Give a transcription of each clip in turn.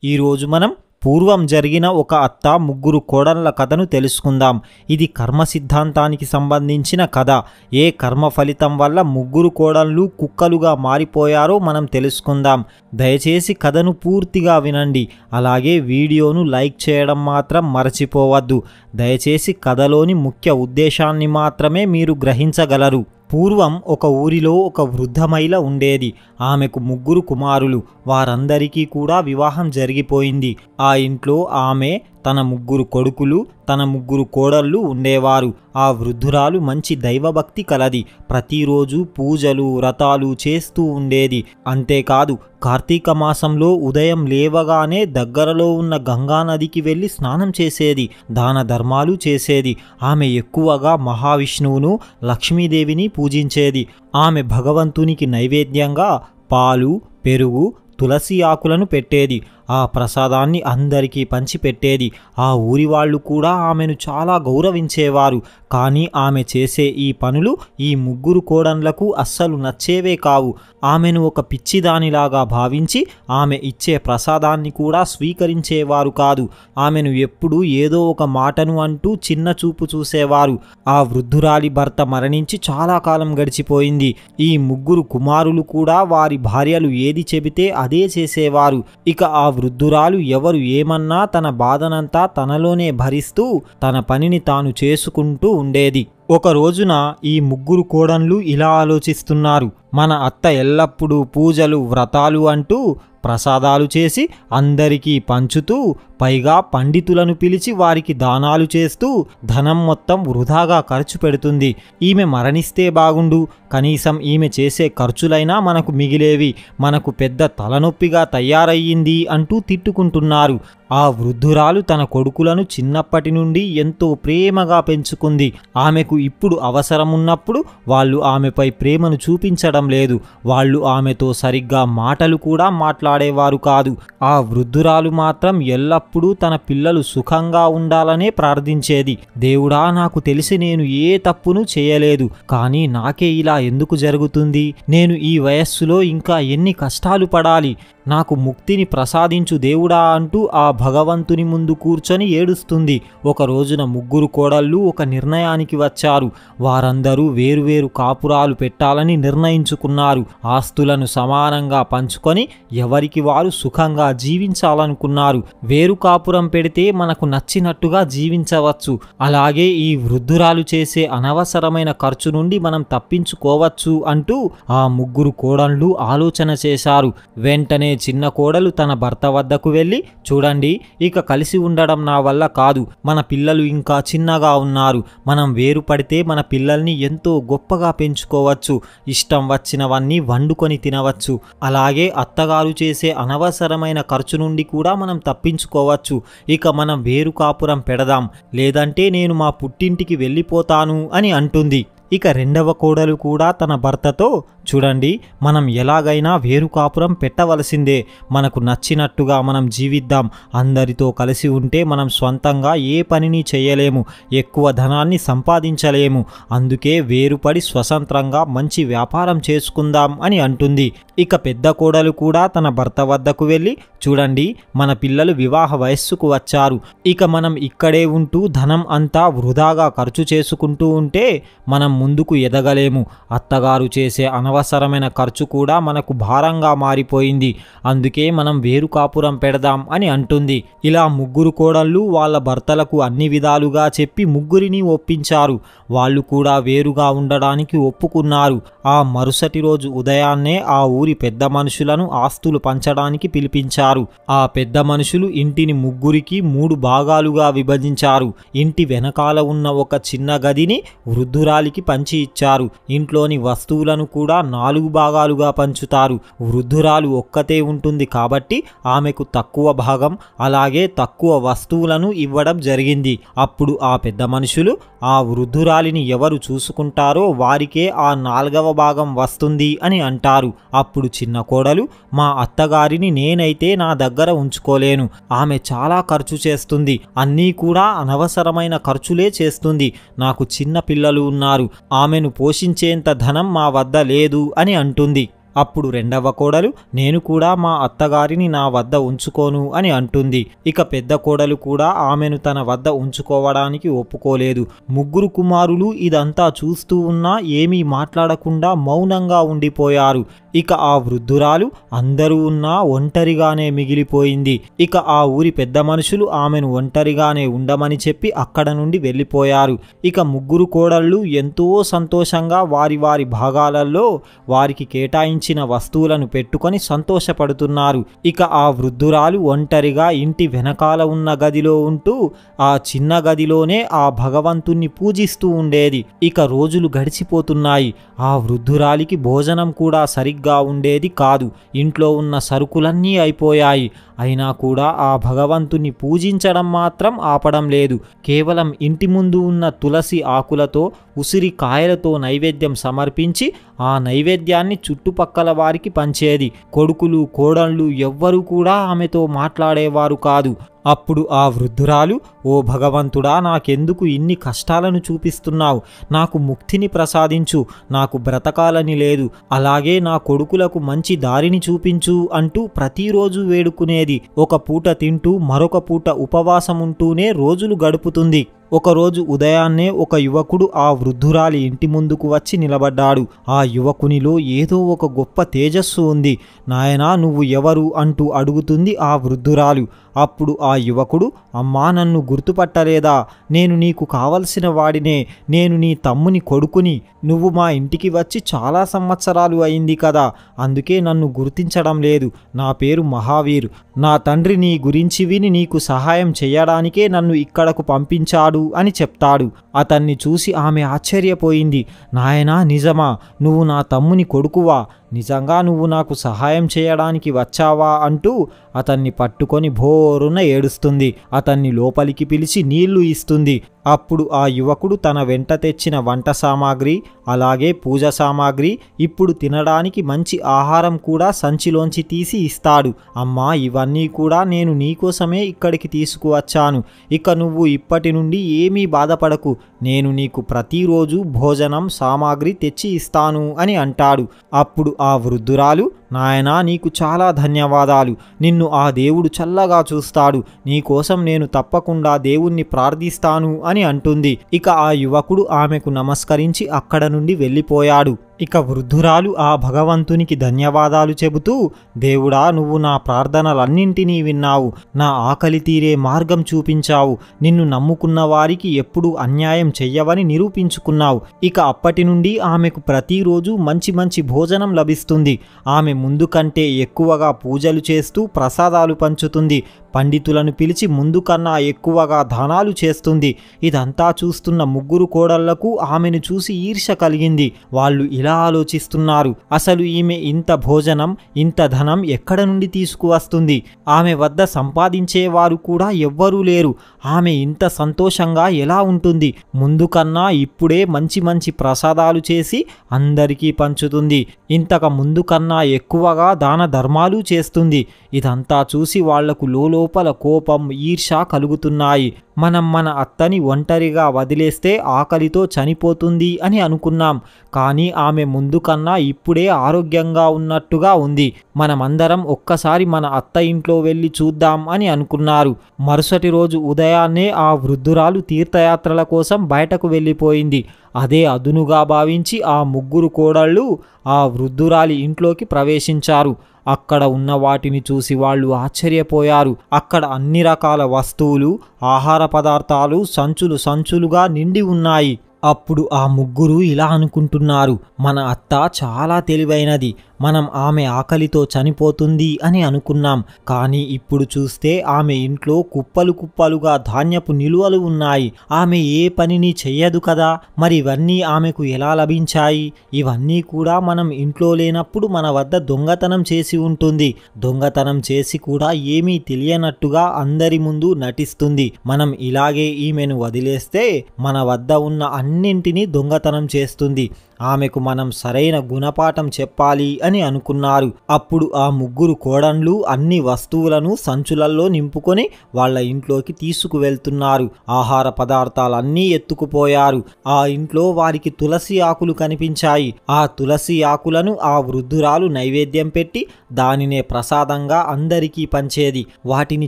ఈరోజు మనం పూర్వం జరిగిన ఒక అత్త ముగ్గురు కోడళ్ల కథను తెలుసుకుందాం. ఇది కర్మ సిద్ధాంతానికి సంబంధించిన కథ. ఏ కర్మ ఫలితం వల్ల ముగ్గురు కోడళ్ళు కుక్కలుగా మారిపోయారో మనం తెలుసుకుందాం. దయచేసి కథను పూర్తిగా వినండి. అలాగే వీడియోను లైక్ చేయడం మాత్రం మర్చిపోవద్దు. దయచేసి కథలోని ముఖ్య ఉద్దేశాన్ని మాత్రమే మీరు గ్రహించగలరు. పూర్వం ఒక ఊరిలో ఒక వృద్ధ మహిళ ఉండేది. ఆమెకు ముగ్గురు కుమారులు. వారందరికీ కూడా వివాహం జరిగిపోయింది. ఆ ఇంట్లో ఆమె, తన ముగ్గురు కొడుకులు, తన ముగ్గురు కోడళ్ళు ఉండేవారు. ఆ వృద్ధురాలు మంచి దైవభక్తి కలది. ప్రతిరోజు పూజలు వ్రతాలు చేస్తూ ఉండేది. అంతేకాదు, కార్తీక మాసంలో ఉదయం లేవగానే దగ్గరలో ఉన్న గంగానదికి వెళ్ళి స్నానం చేసేది. దాన ధర్మాలు చేసేది. ఆమె ఎక్కువగా మహావిష్ణువును, లక్ష్మీదేవిని పూజించేది. ఆమె భగవంతునికి నైవేద్యంగా పాలు, పెరుగు, తులసి ఆకులను పెట్టేది. ఆ ప్రసాదాన్ని అందరికీ పంచిపెట్టేది. ఆ ఊరి వాళ్ళు కూడా ఆమెను చాలా గౌరవించేవారు. కానీ ఆమె చేసే ఈ పనులు ఈ ముగ్గురు కోడళ్లకు అస్సలు నచ్చేవే కావు. ఆమెను ఒక పిచ్చిదానిలాగా భావించి ఆమె ఇచ్చే ప్రసాదాన్ని కూడా స్వీకరించేవారు కాదు. ఆమెను ఎప్పుడూ ఏదో ఒక మాటను అంటూ చిన్న చూపు చూసేవారు. ఆ వృద్ధురాలి భర్త మరణించి చాలా కాలం గడిచిపోయింది. ఈ ముగ్గురు కుమారులు కూడా వారి భార్యలు ఏది చెబితే అదే చేసేవారు. ఇక ఆ వృద్ధురాలు ఎవరు ఏమన్నా తన బాధనంతా తనలోనే భరిస్తూ తన పనిని తాను చేసుకుంటూ ఉండేది. ఒక రోజున ఈ ముగ్గురు కోడళ్ళు ఇలా ఆలోచిస్తున్నారు. మన అత్త ఎల్లప్పుడూ పూజలు వ్రతాలు అంటూ ప్రసాదాలు చేసి అందరికీ పంచుతూ, పైగా పండితులను పిలిచి వారికి దానాలు చేస్తూ ధనం మొత్తం వృధాగా ఖర్చు పెడుతుంది. ఈమె మరణిస్తే బాగుండు, కనీసం ఈమె చేసే ఖర్చులైనా మనకు మిగిలేవి. మనకు పెద్ద తలనొప్పిగా తయారయ్యింది అంటూ తిట్టుకుంటున్నారు. ఆ వృద్ధురాలు తన కొడుకులను చిన్నప్పటి నుండి ఎంతో ప్రేమగా పెంచుకుంది. ఆమెకు ఇప్పుడు అవసరమున్నప్పుడు వాళ్ళు ఆమెపై ప్రేమను చూపించడం లేదు. వాళ్ళు ఆమెతో సరిగ్గా మాటలు కూడా మాట్లాడేవారు కాదు. ఆ వృద్ధురాలు మాత్రం ఎల్లప్పుడూ తన పిల్లలు సుఖంగా ఉండాలనే ప్రార్థించేది. దేవుడా, నాకు తెలిసి నేను ఏ తప్పును చేయలేదు, కానీ నాకే ఇలా ఎందుకు జరుగుతుంది? నేను ఈ వయస్సులో ఇంకా ఎన్ని కష్టాలు పడాలి? నాకు ముక్తిని ప్రసాదించు దేవుడా అంటూ ఆ భగవంతుని ముందు కూర్చొని ఏడుస్తుంది. ఒక రోజున ముగ్గురు కోడళ్ళు ఒక నిర్ణయానికి వచ్చారు. వారందరూ వేరువేరు కాపురాలు పెట్టాలని నిర్ణయించుకున్నారు. ఆస్తులను సమానంగా పంచుకొని ఎవరికి వారు సుఖంగా జీవించాలనుకున్నారు. వేరు కాపురం పెడితే మనకు నచ్చినట్టుగా జీవించవచ్చు. అలాగే ఈ వృద్ధురాలు చేసే అనవసరమైన ఖర్చు నుండి మనం తప్పించుకోవచ్చు అంటూ ఆ ముగ్గురు కోడళ్ళు ఆలోచన చేశారు. వెంటనే చిన్న కోడలు తన భర్త వద్దకు వెళ్ళి, చూడండి, ఇక కలిసి ఉండడం నా వల్ల కాదు. మన పిల్లలు ఇంకా చిన్నగా ఉన్నారు. మనం వేరు పడితే మన పిల్లల్ని ఎంతో గొప్పగా పెంచుకోవచ్చు. ఇష్టం వచ్చినవన్నీ వండుకొని తినవచ్చు. అలాగే అత్తగారు చేసే అనవసరమైన ఖర్చు నుండి కూడా మనం తప్పించుకోవచ్చు. ఇక మనం వేరు కాపురం పెడదాం, లేదంటే నేను మా పుట్టింటికి వెళ్ళిపోతాను అని అంటుంది. ఇక రెండవ కోడలు కూడా తన భర్తతో, చూడండి, మనం ఎలాగైనా వేరు కాపురం పెట్టవలసిందే. మనకు నచ్చినట్టుగా మనం జీవిద్దాం. అందరితో కలిసి ఉంటే మనం స్వంతంగా ఏ పనిని చేయలేము, ఎక్కువ ధనాన్ని సంపాదించలేము. అందుకే వేరుపడి స్వతంత్రంగా మంచి వ్యాపారం చేసుకుందాం అని అంటుంది. ఇక పెద్ద కోడలు కూడా తన భర్త వద్దకు వెళ్ళి, చూడండి, మన పిల్లలు వివాహ వయస్సుకు వచ్చారు. ఇక మనం ఇక్కడే ఉంటూ ధనం అంతా వృధాగా ఖర్చు చేసుకుంటూ ఉంటే మనం ముందుకు ఎదగలేము. అత్తగారు చేసే అనవసరమైన ఖర్చు కూడా మనకు భారంగా మారిపోయింది. అందుకే మనం వేరు కాపురం పెడదాం అని అంటుంది. ఇలా ముగ్గురు కోడళ్ళు వాళ్ళ భర్తలకు అన్ని విధాలుగా చెప్పి ముగ్గురిని ఒప్పించారు. వాళ్ళు కూడా వేరుగా ఉండడానికి ఒప్పుకున్నారు. ఆ మరుసటి రోజు ఉదయాన్నే ఆ ఊరి పెద్ద మనుషులను ఆస్తులు పంచడానికి పిలిపించారు. ఆ పెద్ద మనుషులు ఇంటిని ముగ్గురికి 3 భాగాలుగా విభజించారు. ఇంటి వెనకాల ఉన్న ఒక చిన్న గదిని వృద్ధురాలికి పంచి ఇచ్చారు. ఇంట్లోని వస్తువులను కూడా 4 భాగాలుగా పంచుతారు. వృద్ధురాలు ఒక్కతే ఉంటుంది కాబట్టి ఆమెకు తక్కువ భాగం, అలాగే తక్కువ వస్తువులను ఇవ్వడం జరిగింది. అప్పుడు ఆ పెద్ద మనుషులు, ఆ వృద్ధురాలిని ఎవరు చూసుకుంటారో వారికే ఆ 4వ భాగం వస్తుంది అని అంటారు. అప్పుడు చిన్న కోడలు, మా అత్తగారిని నేనైతే నా దగ్గర ఉంచుకోలేను. ఆమె చాలా ఖర్చు చేస్తుంది. అన్నీ కూడా అనవసరమైన ఖర్చులే చేస్తుంది. నాకు చిన్న పిల్లలు ఉన్నారు. ఆమెను పోషించేంత ధనం మా వద్ద లేదు అని అంటుంది. అప్పుడు రెండవ కోడలు నేను కూడా మా అత్తగారిని నా వద్ద ఉంచుకోను అని అంటుంది. ఇక పెద్ద కోడలు కూడా ఆమెను తన వద్ద ఉంచుకోవడానికి ఒప్పుకోలేదు. ముగ్గురు కుమారులు ఇదంతా చూస్తూ ఉన్నా ఏమీ మాట్లాడకుండా మౌనంగా ఉండిపోయారు. ఇక ఆ వృద్ధురాలు అందరూ ఉన్నా ఒంటరిగానే మిగిలిపోయింది. ఇక ఆ ఊరి పెద్ద మనుషులు ఆమెను ఒంటరిగానే ఉండమని చెప్పి అక్కడ నుండి వెళ్ళిపోయారు. ఇక ముగ్గురు కోడళ్ళు ఎంతో సంతోషంగా వారి వారి భాగాలలో వారికి కేటాయించిన వస్తువులను పెట్టుకొని సంతోషపడుతున్నారు. ఇక ఆ వృద్ధురాలు ఒంటరిగా ఇంటి వెనకాల ఉన్న గదిలో ఉంటూ ఆ చిన్న గదిలోనే ఆ భగవంతుణ్ణి పూజిస్తూ ఉండేది. ఇక రోజులు గడిచిపోతున్నాయి. ఆ వృద్ధురాలికి భోజనం కూడా సరిగ్గా ఉండేది కాదు. ఇంట్లో ఉన్న సరుకులన్నీ అయిపోయాయి. అయినా కూడా ఆ భగవంతుని పూజించడం మాత్రం ఆపడం లేదు. కేవలం ఇంటి ముందు ఉన్న తులసి ఆకులతో ఉసిరి కాయలతో నైవేద్యం సమర్పించి ఆ నైవేద్యాన్ని చుట్టుపక్కల వారికి పంచేది. కొడుకులు కోడళ్ళు ఎవ్వరూ కూడా ఆమెతో మాట్లాడేవారు కాదు. అప్పుడు ఆ వృద్ధురాలు ఓ భగవంతుడా, నాకెందుకు ఇన్ని కష్టాలను చూపిస్తున్నావు? నాకు ముక్తిని ప్రసాదించు, నాకు బ్రతకాలని లేదు, అలాగే నా కొడుకులకు మంచి దారిని చూపించు అంటూ ప్రతిరోజు వేడుకునేది. ఒక పూట తింటూ మరొక పూట ఉపవాసం ఉంటూనే రోజులు గడుపుతుంది. ఒకరోజు ఉదయాన్నే ఒక యువకుడు ఆ వృద్ధురాలి ఇంటి ముందుకు వచ్చి నిలబడ్డాడు. ఆ యువకునిలో ఏదో ఒక గొప్ప తేజస్సు ఉంది. నాయనా, నువ్వు ఎవరు అంటూ అడుగుతుంది ఆ వృద్ధురాలు. అప్పుడు ఆ యువకుడు, అమ్మా, నన్ను గుర్తుపట్టలేదా? నేను నీకు కావలసిన వాడినే. నేను నీ తమ్ముని కొడుకుని. నువ్వు మా ఇంటికి వచ్చి చాలా సంవత్సరాలు అయింది కదా, అందుకే నన్ను గుర్తించడం లేదు. నా పేరు మహావీర్. నా తండ్రి నీ గురించి విని నీకు సహాయం చేయడానికే నన్ను ఇక్కడకు పంపించాడు అని చెప్తాడు. అతన్ని చూసి ఆమె ఆశ్చర్యపోయింది. నాయనా, నిజమా? నువ్వు నా తమ్ముని కొడుకువా? నిజంగా నువ్వు నాకు సహాయం చేయడానికి వచ్చావా అంటూ అతన్ని పట్టుకొని భోరున ఏడుస్తుంది. అతన్ని లోపలికి పిలిచి నీళ్లు ఇస్తుంది. అప్పుడు ఆ యువకుడు తన వెంట తెచ్చిన వంట సామాగ్రి, అలాగే పూజ సామాగ్రి, ఇప్పుడు తినడానికి మంచి ఆహారం కూడా సంచిలోంచి తీసి ఇస్తాడు. అమ్మా, ఇవన్నీ కూడా నేను నీకోసమే ఇక్కడికి తీసుకువచ్చాను. ఇక నువ్వు ఇప్పటి నుండి ఏమీ బాధపడకు. నేను నీకు ప్రతిరోజు భోజనం సామాగ్రి తెచ్చి ఇస్తాను అని అంటాడు. అప్పుడు ఆ వృద్ధురాలు, నాయనా, నీకు చాలా ధన్యవాదాలు. నిన్ను ఆ దేవుడు చల్లగా చూస్తాడు. నీకోసం నేను తప్పకుండా దేవుణ్ణి ప్రార్థిస్తాను అని అంటుంది. ఇక ఆ యువకుడు ఆమెకు నమస్కరించి అక్కడ నుండి వెళ్ళిపోయాడు. ఇక వృద్ధురాలు ఆ భగవంతునికి ధన్యవాదాలు చెబుతూ, దేవుడా, నువ్వు నా ప్రార్థనలన్నింటినీ విన్నావు. నా ఆకలి తీరే మార్గం చూపించావు. నిన్ను నమ్ముకున్న వారికి ఎప్పుడూ అన్యాయం చెయ్యవని నిరూపించుకున్నావు. ఇక అప్పటి నుండి ఆమెకు ప్రతిరోజు మంచి మంచి భోజనం లభిస్తుంది. ఆమె ముందు కంటే ఎక్కువగా పూజలు చేస్తూ ప్రసాదాలు పంచుతుంది. పండితులను పిలిచి ముందు కన్నా ఎక్కువగా దానాలు చేస్తుంది. ఇదంతా చూస్తున్న ముగ్గురు కోడళ్లకు ఆమెను చూసి ఈర్ష్య కలిగింది. వాళ్ళు ఇలా ఆలోచిస్తున్నారు, అసలు ఈమె ఇంత భోజనం, ఇంత ధనం ఎక్కడ నుండి తీసుకువస్తుంది? ఆమె వద్ద సంపాదించేవారు కూడా ఎవ్వరూ లేరు. ఆమె ఇంత సంతోషంగా ఎలా ఉంటుంది? ముందు కన్నా ఇప్పుడే మంచి మంచి ప్రసాదాలు చేసి అందరికీ పంచుతుంది. ఇంతక ముందు కన్నా ఎక్కువగా దాన ధర్మాలు చేస్తుంది. ఇదంతా చూసి వాళ్లకు లోపల కోపం, ఈర్ష్య కలుగుతున్నాయి. మనం మన అత్తని ఒంటరిగా వదిలేస్తే ఆకలితో చనిపోతుంది అని అనుకున్నాం. కానీ ఆమె ముందు కన్నా ఇప్పుడే ఆరోగ్యంగా ఉన్నట్టుగా ఉంది. మనమందరం ఒక్కసారి మన అత్త ఇంట్లో వెళ్ళి చూద్దాం అని అనుకున్నారు. మరుసటి రోజు ఉదయాన్నే ఆ వృద్ధురాలు తీర్థయాత్రల కోసం బయటకు వెళ్ళిపోయింది. అదే అదునుగా భావించి ఆ ముగ్గురు కోడళ్ళు ఆ వృద్ధురాలి ఇంట్లోకి ప్రవేశించారు. అక్కడ ఉన్న వాటిని చూసి వాళ్ళు ఆశ్చర్యపోయారు. అక్కడ అన్ని రకాల వస్తువులు, ఆహార పదార్థాలు సంచులు సంచులుగా నిండి ఉన్నాయి. అప్పుడు ఆ ముగ్గురు ఇలా అనుకుంటున్నారు, మన అత్త చాలా తెలివైనది. మనం ఆమె ఆకలితో చనిపోతుంది అని అనుకున్నాం. కానీ ఇప్పుడు చూస్తే ఆమె ఇంట్లో కుప్పలు కుప్పలుగా ధాన్యపు నిలువలు ఉన్నాయి. ఆమె ఏ పనిని చెయ్యదు కదా, మరి ఇవన్నీ ఆమెకు ఎలా లభించాయి? ఇవన్నీ కూడా మనం ఇంట్లో లేనప్పుడు మన వద్ద దొంగతనం చేసి ఉంటుంది. దొంగతనం చేసి కూడా ఏమీ తెలియనట్టుగా అందరి ముందు నటిస్తుంది. మనం ఇలాగే ఈమెను వదిలేస్తే మన వద్ద ఉన్న అన్నింటినీ దొంగతనం చేస్తుంది. ఆమెకు మనం సరైన గుణపాఠం చెప్పాలి అని అనుకున్నారు. అప్పుడు ఆ ముగ్గురు కోడన్లు అన్ని వస్తువులను సంచులల్లో నింపుకొని వాళ్ళ ఇంట్లోకి తీసుకువెళ్తున్నారు. ఆహార పదార్థాలన్నీ ఎత్తుకుపోయారు. ఆ ఇంట్లో వారికి తులసి ఆకులు కనిపించాయి. ఆ తులసి ఆకులను ఆ వృద్ధురాలు నైవేద్యం పెట్టి దానినే ప్రసాదంగా అందరికీ పంచేది. వాటిని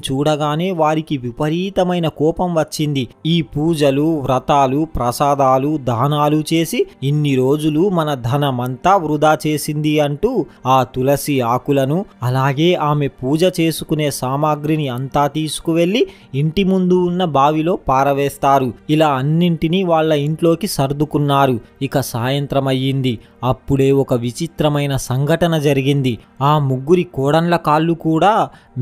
చూడగానే వారికి విపరీతమైన కోపం వచ్చింది. ఈ పూజలు, వ్రతాలు, ప్రసాదాలు, దానాలు చేసి ఇన్ని రోజులు మన ధనమంతా వృధా చేసింది అంటూ ఆ తులసి ఆకులను అలాగే ఆమె పూజ చేసుకునే సామాగ్రిని అంతా తీసుకువెళ్లి ఇంటి ముందు ఉన్న బావిలో పారవేస్తారు. ఇలా అన్నింటినీ వాళ్ళ ఇంట్లోకి సర్దుకున్నారు. ఇక సాయంత్రం అయ్యింది. అప్పుడే ఒక విచిత్రమైన సంఘటన జరిగింది. ఆ ముగ్గురి కోడన్ల కాళ్ళు కూడా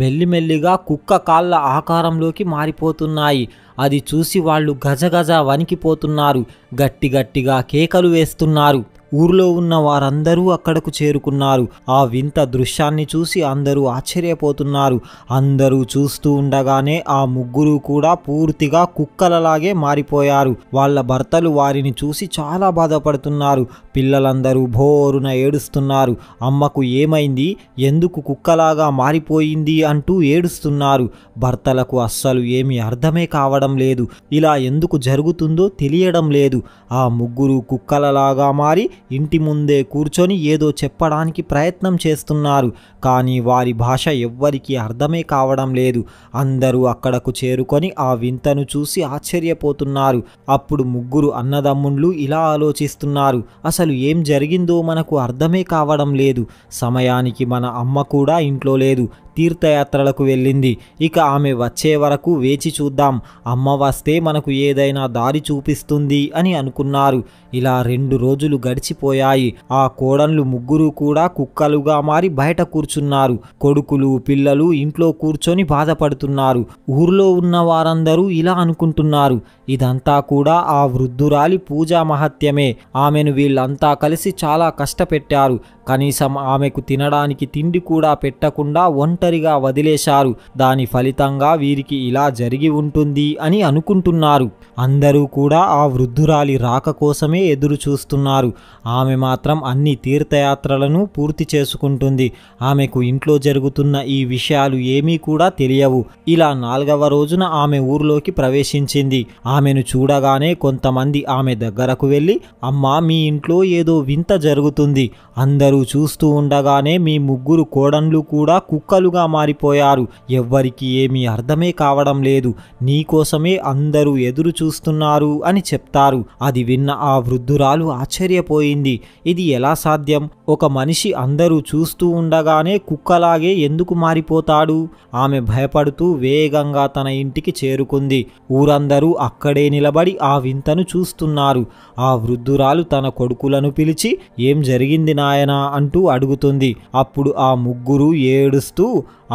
మెల్లిమెల్లిగా కుక్క కాళ్ళ ఆకారంలోకి మారిపోతున్నాయి. అది చూసి వాళ్ళు గజగజ వణికిపోతున్నారు. గట్టి గట్టిగా కేకలు వేస్తున్నారు. ఊర్లో ఉన్న వారందరూ అక్కడకు చేరుకున్నారు. ఆ వింత దృశ్యాన్ని చూసి అందరూ ఆశ్చర్యపోతున్నారు. అందరూ చూస్తూ ఉండగానే ఆ ముగ్గురు కూడా పూర్తిగా కుక్కలలాగే మారిపోయారు. వాళ్ళ భర్తలు వారిని చూసి చాలా బాధపడుతున్నారు. పిల్లలందరూ భోరున ఏడుస్తున్నారు. అమ్మకు ఏమైంది, ఎందుకు కుక్కలాగా మారిపోయింది అంటూ ఏడుస్తున్నారు. భర్తలకు అస్సలు ఏమీ అర్థమే కావడం లేదు. ఇలా ఎందుకు జరుగుతుందో తెలియడం లేదు. ఆ ముగ్గురు కుక్కలలాగా మారి ఇంటి ముందే కూర్చొని ఏదో చెప్పడానికి ప్రయత్నం చేస్తున్నారు. కానీ వారి భాష ఎవ్వరికీ అర్థమే కావడం లేదు. అందరూ అక్కడకు చేరుకొని ఆ వింతను చూసి ఆశ్చర్యపోతున్నారు. అప్పుడు ముగ్గురు అన్నదమ్ముళ్ళు ఇలా ఆలోచిస్తున్నారు, అసలు ఏం జరిగిందో మనకు అర్థమే కావడం లేదు. సమయానికి మన అమ్మ కూడా ఇంట్లో లేదు, తీర్థయాత్రలకు వెళ్ళింది. ఇక ఆమె వచ్చే వరకు వేచి చూద్దాం, అమ్మ వస్తే మనకు ఏదైనా దారి చూపిస్తుంది అని అనుకున్నారు. ఇలా 2 రోజులు గడిచిపోయాయి. ఆ కోడన్లు ముగ్గురు కూడా కుక్కలుగా మారి బయట కూర్చున్నారు. కొడుకులు, పిల్లలు ఇంట్లో కూర్చొని బాధపడుతున్నారు. ఊర్లో ఉన్న వారందరూ ఇలా అనుకుంటున్నారు, ఇదంతా కూడా ఆ వృద్ధురాలి పూజా మహత్యమే. ఆమెను వీళ్ళంతా కలిసి చాలా కష్టపెట్టారు. కనీసం ఆమెకు తినడానికి తిండి కూడా పెట్టకుండా ఒంటరిగా వదిలేశారు. దాని ఫలితంగా వీరికి ఇలా జరిగి ఉంటుంది అని అనుకుంటున్నారు. అందరూ కూడా ఆ వృద్ధురాలి రాక కోసమే ఎదురు చూస్తున్నారు. ఆమె మాత్రం అన్ని తీర్థయాత్రలను పూర్తి చేసుకుంటుంది. ఆమెకు ఇంట్లో జరుగుతున్న ఈ విషయాలు ఏమీ కూడా తెలియవు. ఇలా 4వ రోజున ఆమె ఊర్లోకి ప్రవేశించింది. ఆమెను చూడగానే కొంతమంది ఆమె దగ్గరకు వెళ్ళి, అమ్మా, మీ ఇంట్లో ఏదో వింత జరుగుతుంది. అందరూ చూస్తూ ఉండగానే మీ ముగ్గురు కోడన్లు కూడా కుక్కలుగా మారిపోయారు. ఎవ్వరికి ఏమీ అర్థమే కావడం లేదు. నీకోసమే అందరూ ఎదురు చూస్తున్నారు అని చెప్తారు. అది విన్న ఆ వృద్ధురాలు ఆశ్చర్యపోయింది. ఇది ఎలా సాధ్యం? ఒక మనిషి అందరూ చూస్తూ ఉండగానే కుక్కలాగే ఎందుకు మారిపోతాడు? ఆమె భయపడుతూ వేగంగా తన ఇంటికి చేరుకుంది. ఊరందరూ అక్కడే నిలబడి ఆ వింతను చూస్తున్నారు. ఆ వృద్ధురాలు తన కొడుకులను పిలిచి, ఏం జరిగింది నాయనా అంటూ అడుగుతుంది. అప్పుడు ఆ ముగ్గురు ఏడుస్తూ,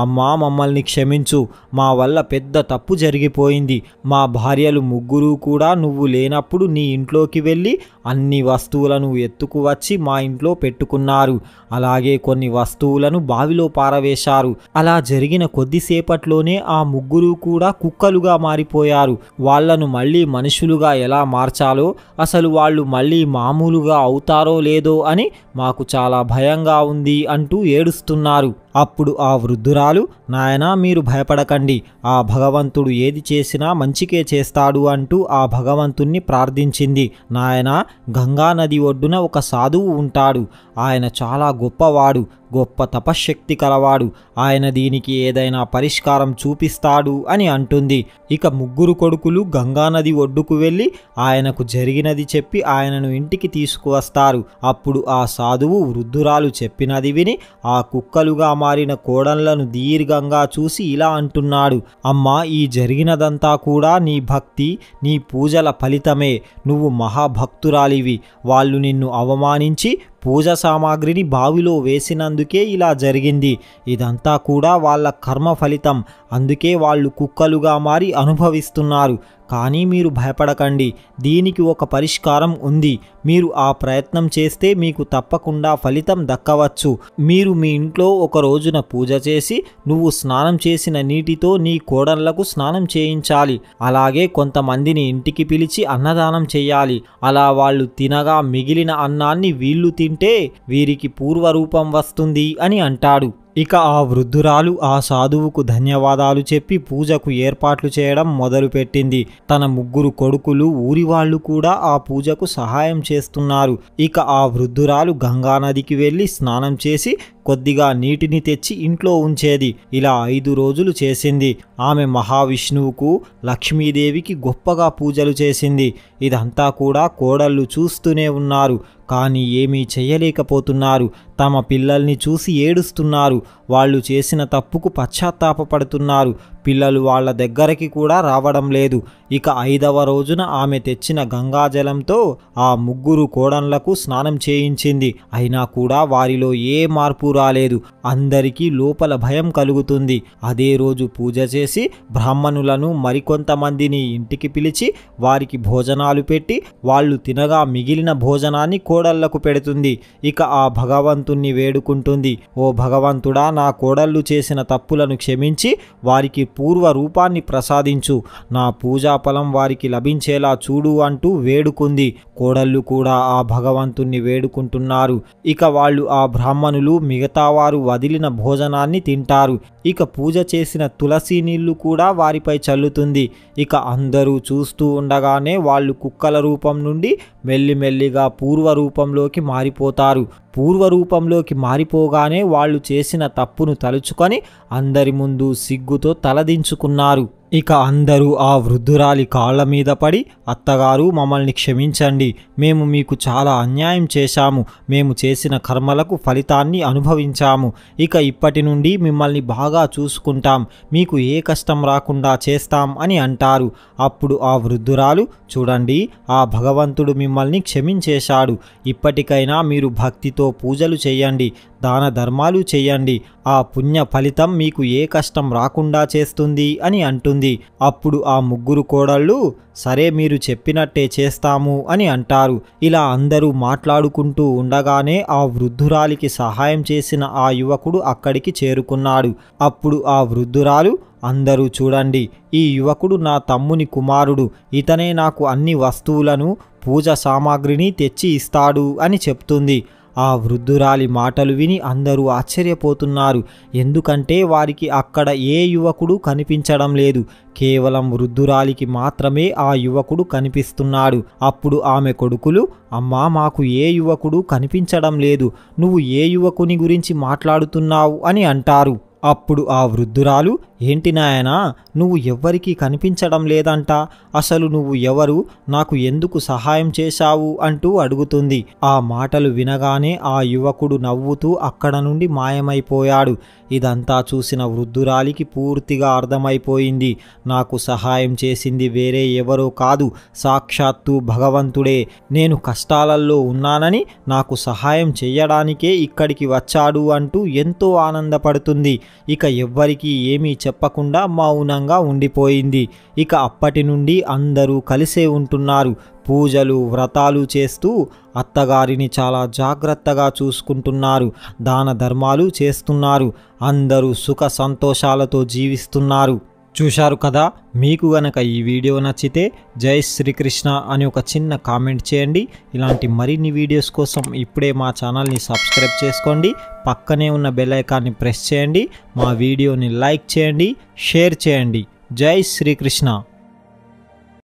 అమ్మా, మమ్మల్ని క్షమించు, మా వల్ల పెద్ద తప్పు జరిగిపోయింది. మా భార్యలు ముగ్గురు కూడా నువ్వు లేనప్పుడు నీ ఇంట్లోకి వెళ్ళి అన్ని వస్తువులను ఎత్తుకువచ్చి మా ఇంట్లో పెట్టుకున్నారు. అలాగే కొన్ని వస్తువులను బావిలో పారవేశారు. అలా జరిగిన కొద్దిసేపట్లోనే ఆ ముగ్గురు కూడా కుక్కలుగా మారిపోయారు. వాళ్లను మళ్ళీ మనుషులుగా ఎలా మార్చాలో, అసలు వాళ్ళు మళ్ళీ మామూలుగా అవుతారో లేదో అని మాకు చాలా భయంగా ఉంది అంటూ ఏడుస్తున్నారు. అప్పుడు ఆ వృద్ధురాలు, నాయనా, మీరు భయపడకండి, ఆ భగవంతుడు ఏది చేసినా మంచికే చేస్తాడు అంటూ ఆ భగవంతుణ్ణి ప్రార్థించింది. నాయనా, గంగా నది ఒడ్డున ఒక సాధువు ఉంటాడు. ఆయన చాలా గొప్పవాడు, గొప్ప తపశ్శక్తి కలవాడు. ఆయన దీనికి ఏదైనా పరిష్కారం చూపిస్తాడు అని అంటుంది. ఇక ముగ్గురు కొడుకులు గంగానది ఒడ్డుకు వెళ్ళి ఆయనకు జరిగినది చెప్పి ఆయనను ఇంటికి తీసుకువస్తారు. అప్పుడు ఆ సాధువు వృద్ధురాలు చెప్పినది విని ఆ కుక్కలుగా మారిన కోడళ్లను దీర్ఘంగా చూసి ఇలా అంటున్నాడు, అమ్మా, ఈ జరిగినదంతా కూడా నీ భక్తి, నీ పూజల ఫలితమే. నువ్వు మహాభక్తురాలివి. వాళ్ళు నిన్ను అవమానించి పూజ సామాగ్రిని బావిలో వేసినందుకే ఇలా జరిగింది. ఇదంతా కూడా వాళ్ళ కర్మ ఫలితం. అందుకే వాళ్ళు కుక్కలుగా మారి అనుభవిస్తున్నారు. కానీ మీరు భయపడకండి, దీనికి ఒక పరిష్కారం ఉంది. మీరు ఆ ప్రయత్నం చేస్తే మీకు తప్పకుండా ఫలితం దక్కవచ్చు. మీరు మీ ఇంట్లో ఒక రోజున పూజ చేసి నువ్వు స్నానం చేసిన నీటితో నీ కోడళ్లకు స్నానం చేయించాలి. అలాగే కొంతమందిని ఇంటికి పిలిచి అన్నదానం చేయాలి. అలా వాళ్ళు తినగా మిగిలిన అన్నాన్ని వీళ్ళు తింటే వీరికి పూర్వరూపం వస్తుంది అని అంటాడు. ఇక ఆ వృద్ధురాలు ఆ సాధువుకు ధన్యవాదాలు చెప్పి పూజకు ఏర్పాట్లు చేయడం మొదలుపెట్టింది. తన 3 కొడుకులు ఊరి వాళ్ళు కూడా ఆ పూజకు సహాయం చేస్తున్నారు. ఇక ఆ వృద్ధురాలు గంగానదికి వెళ్ళి స్నానం చేసి కొద్దిగా నీటిని తెచ్చి ఇంట్లో ఉంచేది. ఇలా 5 రోజులు చేసింది. ఆమె మహావిష్ణువుకు, లక్ష్మీదేవికి గొప్పగా పూజలు చేసింది. ఇదంతా కూడా కోడళ్ళు చూస్తూనే ఉన్నారు, కానీ ఏమీ చెయ్యలేకపోతున్నారు. తమ పిల్లల్ని చూసి ఏడుస్తున్నారు. వాళ్ళు చేసిన తప్పుకు పశ్చాత్తాపపడుతున్నారు. పిల్లలు వాళ్ళ దగ్గరికి కూడా రావడం లేదు. ఇక 5వ రోజున ఆమె తెచ్చిన గంగాజలంతో ఆ 3 కోడళ్లకు స్నానం చేయించింది. అయినా కూడా వారిలో ఏ మార్పు రాలేదు. అందరికీ లోపల భయం కలుగుతుంది. అదే రోజు పూజ చేసి బ్రాహ్మణులను మరికొంతమందిని ఇంటికి పిలిచి వారికి భోజనాలు పెట్టి వాళ్ళు తినగా మిగిలిన భోజనాన్ని కోడళ్లకు పెడుతుంది. ఇక ఆ భగవంతుణ్ణి వేడుకుంటుంది, ఓ భగవంతుడా, నా కోడళ్ళు చేసిన తప్పులను క్షమించి వారికి పూర్వ రూపాన్ని ప్రసాదించు, నా పూజా ఫలం వారికి లభించేలా చూడు అంటూ వేడుకుంది. కోడళ్ళు కూడా ఆ భగవంతుణ్ణి వేడుకుంటున్నారు. ఇక వాళ్ళు ఆ బ్రాహ్మణులు మిగతా వారు వదిలిన భోజనాన్ని తింటారు. ఇక పూజ చేసిన తులసి నీళ్లు కూడా వారిపై చల్లుతుంది. ఇక అందరూ చూస్తూ ఉండగానే వాళ్ళు కుక్కల రూపం నుండి మెల్లిమెల్లిగా పూర్వరూపంలోకి మారిపోతారు. పూర్వరూపంలోకి మారిపోగానే వాళ్ళు చేసిన తప్పును తలుచుకొని అందరి ముందు సిగ్గుతో తలదించుకున్నారు. ఇక అందరూ ఆ వృద్ధురాలి కాళ్ల మీద పడి, అత్తగారు, మమ్మల్ని క్షమించండి, మేము మీకు చాలా అన్యాయం చేశాము, మేము చేసిన కర్మలకు ఫలితాన్ని అనుభవించాము. ఇక ఇప్పటి నుండి మిమ్మల్ని బాగా చూసుకుంటాం, మీకు ఏ కష్టం రాకుండా చేస్తాం అని అంటారు. అప్పుడు ఆ వృద్ధురాలు, చూడండి, ఆ భగవంతుడు మిమ్మల్ని క్షమించేశాడు. ఇప్పటికైనా మీరు భక్తితో పూజలు చేయండి, దాన ధర్మాలు చేయండి, ఆ పుణ్య ఫలితం మీకు ఏ కష్టం రాకుండా చేస్తుంది అని అంటుంది. అప్పుడు ఆ 3 కోడళ్ళు, సరే, మీరు చెప్పినట్టే చేస్తాము అని అంటారు. ఇలా అందరూ మాట్లాడుకుంటూ ఉండగానే ఆ వృద్ధురాలికి సహాయం చేసిన ఆ యువకుడు అక్కడికి చేరుకున్నాడు. అప్పుడు ఆ వృద్ధురాలు, అందరూ చూడండి, ఈ యువకుడు నా తమ్ముని కుమారుడు, ఇతనే నాకు అన్ని వస్తువులను, పూజ సామాగ్రిని తెచ్చి ఇస్తాడు అని చెప్తుంది. ఆ వృద్ధురాలి మాటలు విని అందరూ ఆశ్చర్యపోతున్నారు. ఎందుకంటే వారికి అక్కడ ఏ యువకుడు కనిపించడం లేదు. కేవలం వృద్ధురాలికి మాత్రమే ఆ యువకుడు కనిపిస్తున్నాడు. అప్పుడు ఆమె కొడుకులు, అమ్మా, మాకు ఏ యువకుడు కనిపించడం లేదు, నువ్వు ఏ యువకుని గురించి మాట్లాడుతున్నావు అని అంటారు. అప్పుడు ఆ వృద్ధురాలు, ఏంటి నాయనా, నువ్వు ఎవ్వరికీ కనిపించడం లేదంట, అసలు నువ్వు ఎవరు, నాకు ఎందుకు సహాయం చేశావు అంటూ అడుగుతుంది. ఆ మాటలు వినగానే ఆ యువకుడు నవ్వుతూ అక్కడ నుండి మాయమైపోయాడు. ఇదంతా చూసిన వృద్ధురాలికి పూర్తిగా అర్థమైపోయింది. నాకు సహాయం చేసింది వేరే ఎవరో కాదు, సాక్షాత్తు భగవంతుడే. నేను కష్టాలలో ఉన్నానని నాకు సహాయం చెయ్యడానికే ఇక్కడికి వచ్చాడు అంటూ ఎంతో ఆనందపడుతుంది. ఇక ఎవ్వరికీ ఏమీ చెప్పకుండా మౌనంగా ఉండిపోయింది. ఇక అప్పటి నుండి అందరూ కలిసే ఉంటున్నారు. పూజలు, వ్రతాలు చేస్తూ అత్తగారిని చాలా జాగ్రత్తగా చూసుకుంటున్నారు. దాన ధర్మాలు చేస్తున్నారు. అందరూ సుఖ సంతోషాలతో జీవిస్తున్నారు. చూశారు కదా. మీకు గనక ఈ వీడియో నచ్చితే జై శ్రీకృష్ణ అని ఒక చిన్న కామెంట్ చేయండి. ఇలాంటి మరిన్ని వీడియోస్ కోసం ఇప్పుడే మా ఛానల్ని సబ్స్క్రైబ్ చేసుకోండి. పక్కనే ఉన్న బెల్ ఐకాన్ని ప్రెస్ చేయండి. మా వీడియోని లైక్ చేయండి, షేర్ చేయండి. జై శ్రీకృష్ణ.